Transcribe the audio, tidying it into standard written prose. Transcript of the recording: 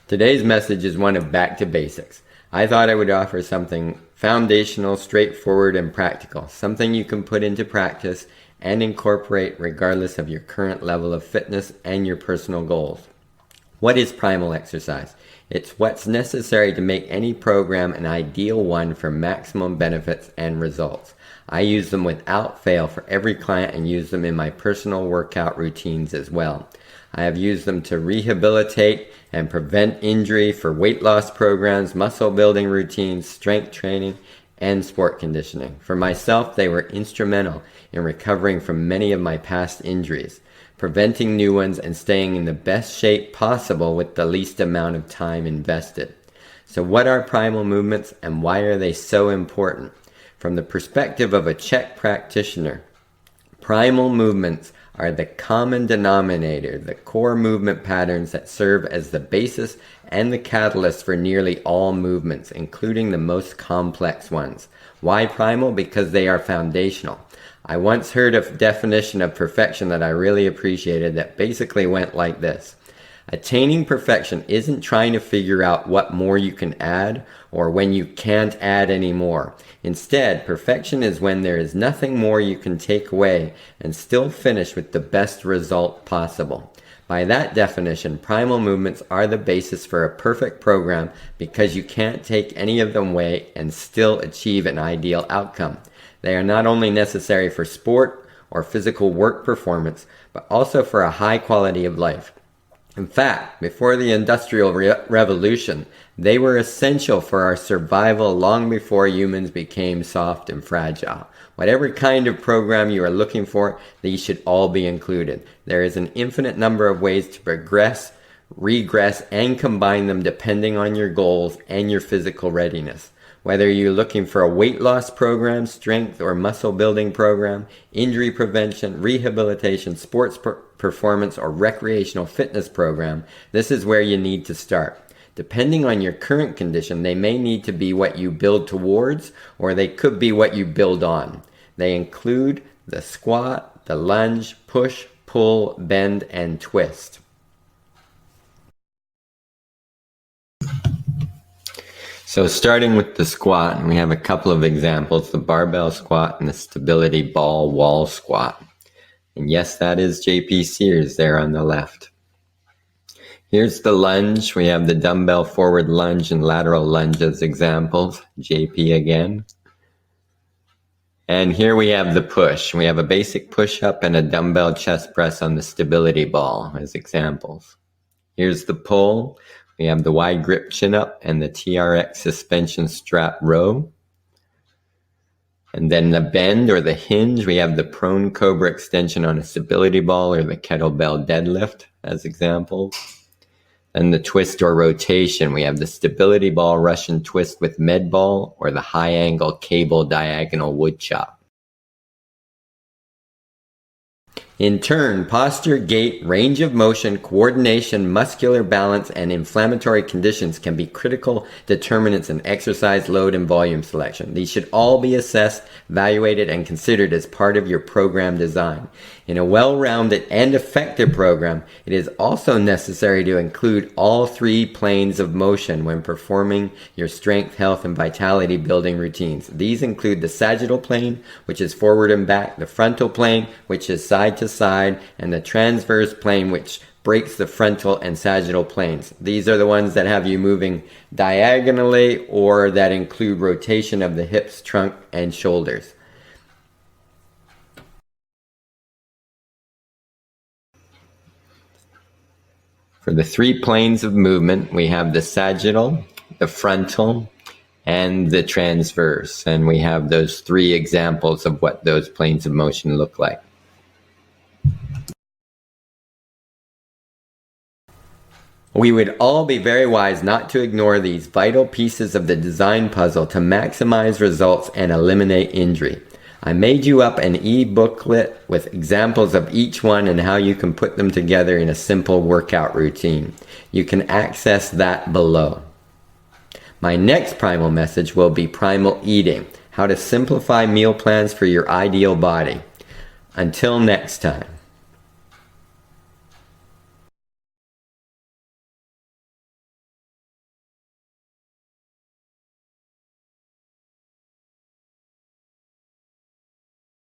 Today's message is one of back to basics. I thought I would offer something foundational, straightforward, and practical, something you can put into practice and incorporate regardless of your current level of fitness and your personal goals. What is primal exercise? It's what's necessary to make any program an ideal one for maximum benefits and results. I use them without fail for every client and use them in my personal workout routines as well. I have used them to rehabilitate and prevent injury for weight loss programs, muscle building routines, strength training, and sport conditioning. For myself, they were instrumental in recovering from many of my past injuries, preventing new ones, and staying in the best shape possible with the least amount of time invested. So what are primal movements and why are they so important? From the perspective of a Czech practitioner, primal movements are the common denominator, the core movement patterns that serve as the basis and the catalyst for nearly all movements, including the most complex ones. Why primal? Because they are foundational. I once heard a definition of perfection that I really appreciated that basically went like this. Attaining perfection isn't trying to figure out what more you can add or when you can't add any more. Instead, perfection is when there is nothing more you can take away and still finish with the best result possible. By that definition, primal movements are the basis for a perfect program because you can't take any of them away and still achieve an ideal outcome. They are not only necessary for sport or physical work performance, but also for a high quality of life. In fact, before the Industrial Revolution, they were essential for our survival long before humans became soft and fragile. Whatever kind of program you are looking for, these should all be included. There is an infinite number of ways to progress, regress, and combine them depending on your goals and your physical readiness. Whether you're looking for a weight loss program, strength or muscle building program, injury prevention, rehabilitation, sports performance, or recreational fitness program, this is where you need to start. Depending on your current condition, they may need to be what you build towards, or they could be what you build on. They include the squat, the lunge, push, pull, bend, and twist. So starting with the squat, we have a couple of examples, the barbell squat and the stability ball wall squat. And yes, that is JP Sears there on the left. Here's the lunge. We have the dumbbell forward lunge and lateral lunge as examples. JP again. And here we have the push. We have a basic push-up and a dumbbell chest press on the stability ball as examples. Here's the pull. We have the wide grip chin-up and the TRX suspension strap row. And then the bend or the hinge, we have the prone cobra extension on a stability ball or the kettlebell deadlift as examples. And the twist or rotation, we have the stability ball Russian twist with med ball or the high angle cable diagonal wood chop. In turn, posture, gait, range of motion, coordination, muscular balance, and inflammatory conditions can be critical determinants in exercise load and volume selection. These should all be assessed, evaluated, and considered as part of your program design. In a well-rounded and effective program, it is also necessary to include all three planes of motion when performing your strength, health, and vitality building routines. These include the sagittal plane, which is forward and back, the frontal plane, which is side to side, and the transverse plane, which breaks the frontal and sagittal planes. These are the ones that have you moving diagonally or that include rotation of the hips, trunk, and shoulders. For the three planes of movement, we have the sagittal, the frontal, and the transverse. And we have those three examples of what those planes of motion look like. We would all be very wise not to ignore these vital pieces of the design puzzle to maximize results and eliminate injury. I made you up an e-booklet with examples of each one and how you can put them together in a simple workout routine. You can access that below. My next primal message will be primal eating, how to simplify meal plans for your ideal body. Until next time.